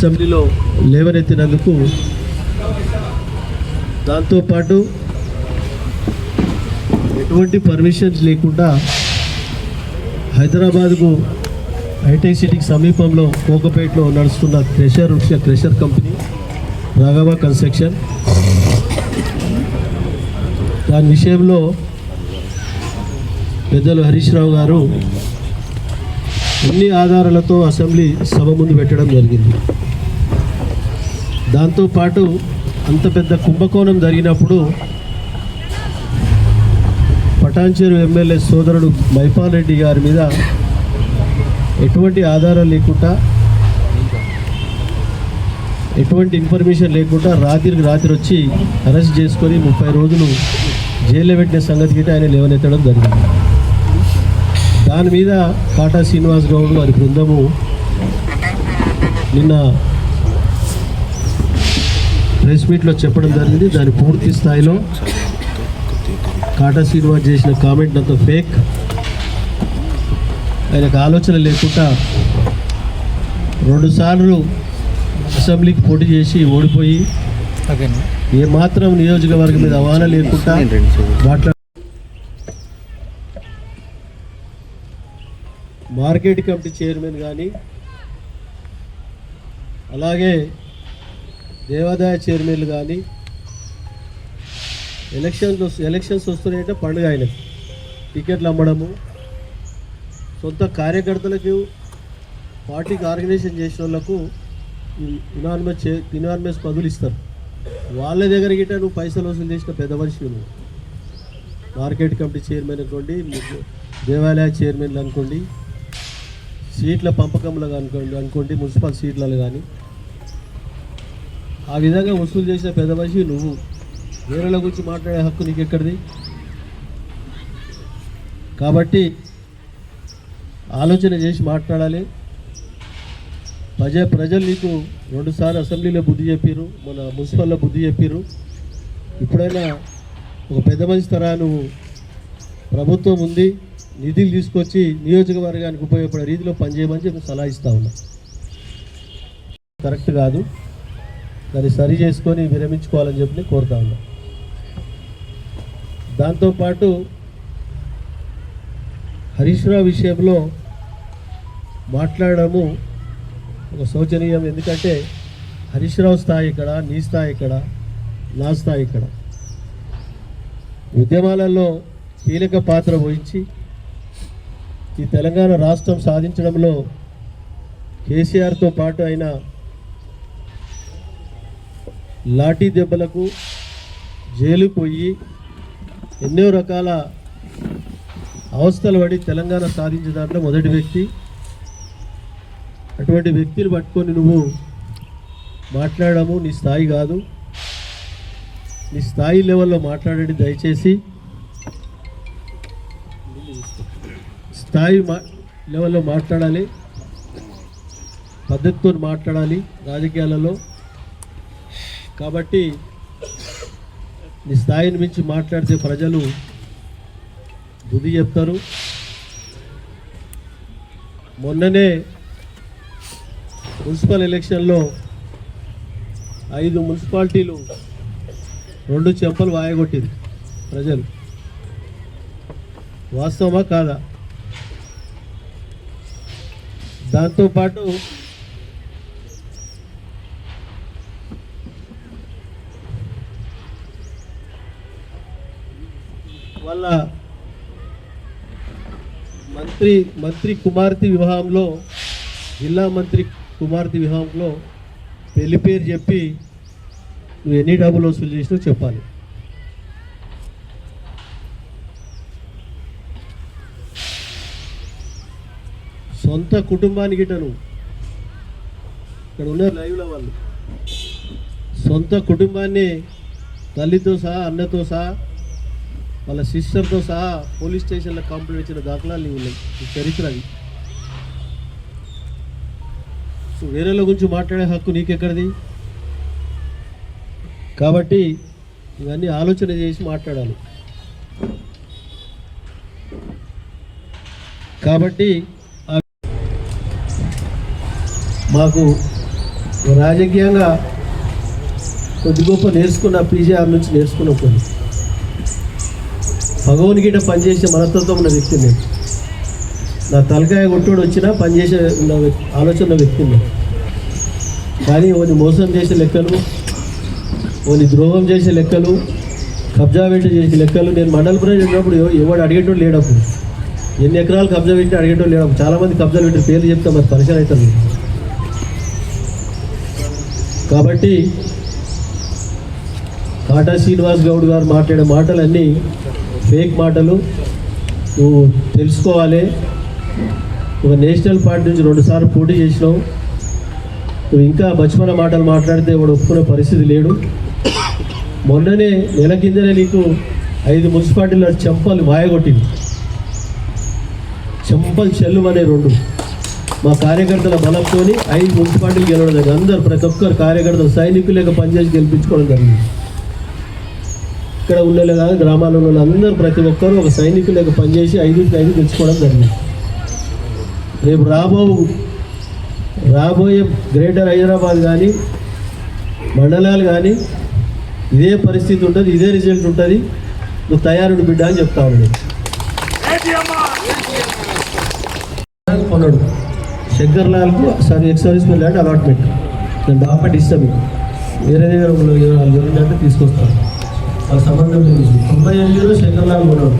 అసెంబ్లీలో లేవనెత్తినందుకు, దాంతోపాటు ఎటువంటి పర్మిషన్స్ లేకుండా హైదరాబాద్కు హైటెక్ సిటీకి సమీపంలో కోకపేటలో నడుస్తున్న క్రెషర్ కంపెనీ రాఘవ కన్స్ట్రక్షన్, దాని విషయంలో పెద్దలు హరీష్ రావు గారు అన్ని ఆధారాలతో అసెంబ్లీ సభ ముందు పెట్టడం జరిగింది. దాంతోపాటు అంత పెద్ద కుంభకోణం జరిగినప్పుడు పటాన్చెరు ఎమ్మెల్యే సోదరుడు మైపాల్ రెడ్డి గారి మీద ఎటువంటి ఆధారం లేకుండా, ఎటువంటి ఇన్ఫర్మేషన్ లేకుండా రాత్రికి రాత్రి వచ్చి అరెస్ట్ చేసుకొని 30 రోజులు జైల్లో పెట్టిన సంగతి గిట్ట ఆయన లేవనెత్తడం జరిగింది. దాని మీద కాటా శ్రీనివాస్ గౌడ్ వారి బృందము నిన్న ప్రెస్ మీట్లో చెప్పడం జరిగింది. దాని పూర్తి స్థాయిలో కాటా శ్రీనివాస్ చేసిన కామెంట్ అంతా ఫేక్, ఆయనకు ఆలోచన లేకుండా 2 సార్లు అసెంబ్లీకి పోటీ చేసి ఓడిపోయి ఏమాత్రం నియోజకవర్గం మీద అవగాహన లేకుండా మార్కెట్ కమిటీ చైర్మన్ కానీ, అలాగే దేవాదాయ చైర్మన్లు కానీ ఎలక్షన్స్ వస్తున్నాయంటే పండుగ ఆయనకు టికెట్లు అమ్మడము, సొంత కార్యకర్తలకు పార్టీకి ఆర్గనైజేషన్ చేసిన వాళ్ళకు ఇనానిమస్ పదవులు ఇస్తారు. వాళ్ళ దగ్గర గిట్ట నువ్వు పైసలు వసూలు చేసిన పెద్ద మనిషి నువ్వు. మార్కెట్ కమిటీ చైర్మన్ అనుకోండి, దేవాలయ చైర్మన్లు అనుకోండి, సీట్ల పంపకంలో అనుకోండి, మున్సిపల్ సీట్లలో కానీ ఆ విధంగా వసూలు చేసిన పెద్ద మనిషి నువ్వు. వేరేల గురించి మాట్లాడే హక్కు నీకు ఎక్కడిది? కాబట్టి ఆలోచన చేసి మాట్లాడాలి. ప్రజలు నీకు 2 సార్లు అసెంబ్లీలో బుద్ధి చెప్పారు, మన మున్సిపల్లో బుద్ధి చెప్పారు. ఇప్పుడైనా ఒక పెద్ద మనిషి తరహా నువ్వు ప్రభుత్వం ఉంది, నిధులు తీసుకొచ్చి నియోజకవర్గానికి ఉపయోగపడే రీతిలో పనిచేయమని చెప్పి సలహా ఇస్తా ఉన్నా. కరెక్ట్ కాదు, దాన్ని సరి చేసుకొని విరమించుకోవాలని చెప్పి కోరుతా ఉన్నా. దాంతోపాటు హరీష్ రావు విషయంలో మాట్లాడము ఒక శోచనీయం. ఎందుకంటే హరీష్ రావు స్థాయి ఇక్కడ, నీ స్థాయి ఇక్కడ, నా స్థాయి ఇక్కడ. ఉద్యమాలలో కీలక పాత్ర వహించి ఈ తెలంగాణ రాష్ట్రం సాధించడంలో కేసీఆర్తో పాటు ఆయన లాఠీ దెబ్బలకు జైలుకు పోయి ఎన్నో రకాల అవస్థలు పడి తెలంగాణ సాధించే దాంట్లో మొదటి వ్యక్తి. అటువంటి వ్యక్తిని పట్టుకొని నువ్వు మాట్లాడము నీ స్థాయి కాదు. నీ స్థాయి లెవెల్లో మాట్లాడండి దయచేసి. స్థాయి లెవెల్లో మాట్లాడాలి, పద్ధతితో మాట్లాడాలి రాజకీయాలలో. కాబట్టి నీ స్థాయిని మించి మాట్లాడితే ప్రజలు బుద్ధి చెప్తారు. మొన్ననే మున్సిపల్ ఎలక్షన్లో 5 మున్సిపాలిటీలు 2 చెంపలు వాయగొట్టింది ప్రజలు. వాస్తవమా కాదా? దాంతోపాటు వాళ్ళ మంత్రి కుమార్తె వివాహంలో, జిల్లా మంత్రి కుమార్తె వివాహంలో పెళ్లి పేరు చెప్పి నువ్వు ఎన్ని డబ్బులు వసూలు చేసినావు చెప్పాలి. సొంత కుటుంబానికి గిట్ట నువ్వు ఇక్కడ ఉన్నారు లైవ్లో వాళ్ళు సొంత కుటుంబాన్ని తల్లితో సహా, అన్నతో సహా, వాళ్ళ సిస్టర్తో సహా పోలీస్ స్టేషన్లో కంప్లైంట్ ఇచ్చిన దాఖలాలు ఉన్నాయి. చరిత్ర అది. సో వేరేల గురించి మాట్లాడే హక్కు నీకెక్కడిది? కాబట్టి ఇవన్నీ ఆలోచన చేసి మాట్లాడాలి. కాబట్టి మాకు రాజకీయంగా కొద్ది గొప్ప నేర్చుకున్న పీజీఆర్ నుంచి నేర్చుకున్న కొన్ని భగవాన్ గిట్ట పనిచేసే మనస్తత్వం ఉన్న వ్యక్తి నేను. నా తలకాయ కొట్టుడు వచ్చినా పనిచేసే ఆలోచన ఉన్న వ్యక్తి నేను. కానీ ఓని మోసం చేసే లెక్కలు, ఓని ద్రోహం చేసే లెక్కలు, కబ్జా పెట్టి చేసే లెక్కలు నేను మండల ప్రెసిడెంట్ ఉన్నప్పుడు ఎవడు అడిగేటోడు లేడప్పుడు. ఎన్ని ఎకరాలు కబ్జా పెట్టి అడిగేటోడు లేడప్పుడు. చాలామంది కబ్జాలు పెట్టి పేర్లు చెప్తే మరి పరిచయం అవుతుంది. కాబట్టి కాటా శ్రీనివాస్ గౌడ్ గారు మాట్లాడే మాటలన్నీ ఫేక్ మాటలు. నువ్వు తెలుసుకోవాలి. ఒక నేషనల్ పార్టీ నుంచి 2 సార్లు పోటీ చేసినావు. నువ్వు ఇంకా బచ్పన మాటలు మాట్లాడితే వాడు ఒప్పుకునే పరిస్థితి లేడు. మొన్ననే నెల కిందనే నీకు 5 మున్సిపాలిటీల చెంపలు మాయగొట్టింది. చెంపలు చెల్లు అనే 2 మా కార్యకర్తల బలంతో 5 మున్సిపాలిటీలు గెలవడం జరిగింది. అందరూ ప్రతి ఒక్కరు కార్యకర్తలు సైనికులేక పనిచేసి గెలిపించుకోవడం జరిగింది. ఇక్కడ ఉండలే కాదు, గ్రామాల్లో ఉన్న అందరూ ప్రతి ఒక్కరూ ఒక సైనికులేక పనిచేసి 5కి 5 గెలుచుకోవడం జరిగింది. రేపు రాబోయే గ్రేటర్ హైదరాబాద్ కానీ మండలాలు కానీ ఇదే పరిస్థితి ఉంటుంది, ఇదే రిజల్ట్ ఉంటుంది. నువ్వు తయారుడు బిడ్డ అని చెప్తా ఉన్నాడు. కొన్నాడు శంకర్లాల్కు ex service men land allotment. నేను డాక్యుమెంట్ ఇస్తాను మీకు. వేరే దగ్గర జరిగిందంటే తీసుకొస్తాను. వాళ్ళ సంబంధం లేదు. 98లో శంకర్లాల్ కొన్నాడు.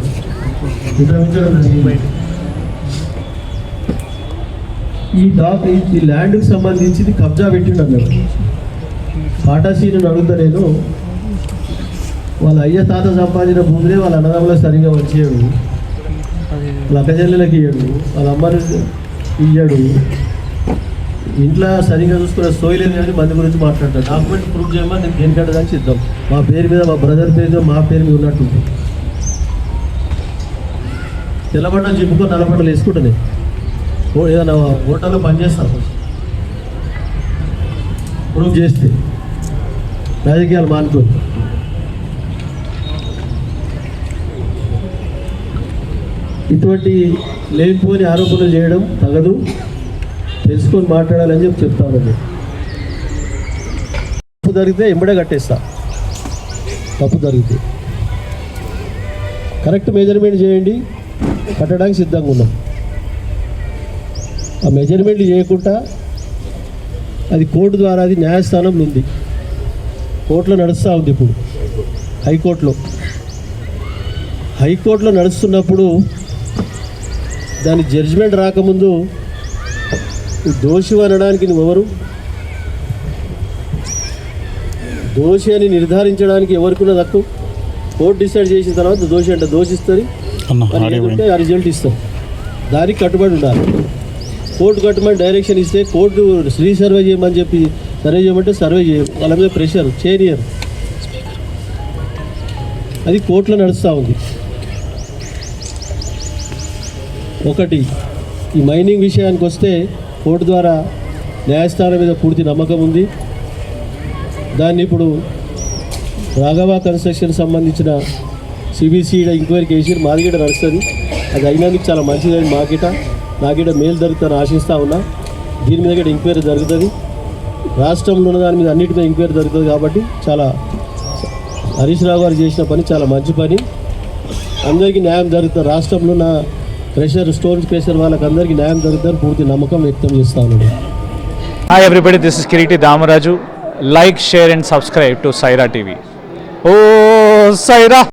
ఈ ల్యాండ్కి సంబంధించి కబ్జా పెట్టిండు అన్నాడు. కాటాసీని అడుగుతా నేను, వాళ్ళ అయ్య తాత సంపాదించిన భూమిని వాళ్ళ అన్నదమ్ములకు సరిగా వచ్చేయడు, వాళ్ళ అక్కజల్లెలకు ఇయ్యడు, వాళ్ళ అమ్మని ఇయ్యడు, ఇంట్లో సరిగా చూసుకునే సోయలేదు కానీ మంది గురించి మాట్లాడతాడు. డాక్యుమెంట్ ప్రూఫ్ చేయమని నేను దేనికంటే దానికి సిద్ధం. మా పేరు మీద, మా బ్రదర్ పేరు మీద, మా పేరు మీద ఉన్నట్టు తెల్లబట్టలు చెప్పుకొని నల్లబట్టలు వేసుకుంటాను. ఏదైనా హోటల్లో పనిచేస్తాను ప్రూఫ్ చేస్తే రాజకీయాలు మానుకోదు. ఇటువంటి లేనిపోని ఆరోపణలు చేయడం తగదు. తెలుసుకొని మాట్లాడాలని చెప్పి చెప్తాను. తప్పు జరిగితే ఎంబడే కట్టేస్తా. తప్పు జరిగితే కరెక్ట్ మెజర్మెంట్ చేయండి, కట్టడానికి సిద్ధంగా ఉన్నాం. ఆ మెజర్మెంట్లు చేయకుండా అది కోర్టు ద్వారా, అది న్యాయస్థానంలో ఉంది, కోర్టులో నడుస్తూ ఉంది. ఇప్పుడు హైకోర్టులో నడుస్తున్నప్పుడు దాని జడ్జిమెంట్ రాకముందు దోషి అనడానికి నువ్వెవరు? దోషి అని నిర్ధారించడానికి ఎవరికున్నది హక్కు? కోర్టు డిసైడ్ చేసిన తర్వాత దోషి అంటే దోషిస్తుంది, ఆ రిజల్ట్ ఇస్తాం. దానికి కట్టుబడి ఉండాలి. కోర్టు కట్టుబడి డైరెక్షన్ ఇస్తే కోర్టు సర్వే చేయమని చెప్పి సర్వే చేయమంటే సర్వే చేయం. వాళ్ళ మీద ప్రెషర్ చేయనియరు. అది కోర్టులో నడుస్తూ ఉంది. ఒకటి, ఈ మైనింగ్ విషయానికి వస్తే కోర్టు ద్వారా న్యాయస్థానం మీద పూర్తి నమ్మకం ఉంది. దాన్ని ఇప్పుడు రాఘవ కన్స్ట్రక్షన్ సంబంధించిన సిబిసిఈడ ఎంక్వైరీకి వేసి మాదిగిట నడుస్తుంది. అది అయినందుకు చాలా మంచిదని నాకిట మేలు జరుగుతుందని ఆశిస్తూ ఉన్నా. దీని మీద కూడా ఎంక్వైరీ జరుగుతుంది. రాష్ట్రంలో ఉన్న దాని మీద అన్నిటి మీద ఎంక్వైరీ జరుగుతుంది. కాబట్టి చాలా హరీష్ రావు గారు చేసిన పని చాలా మంచి పని. అందరికీ న్యాయం జరుగుతుంది. రాష్ట్రంలో ఉన్న స్టోన్స్ ప్రెషర్ వాళ్ళకి అందరికీ న్యాయం జరుగుతుందని పూర్తి నమ్మకం వ్యక్తం చేస్తా ఉన్నాడు. Hi everybody, this is Kiriti Damaraju. Like, share and subscribe to Saira TV. ఓ సైరా.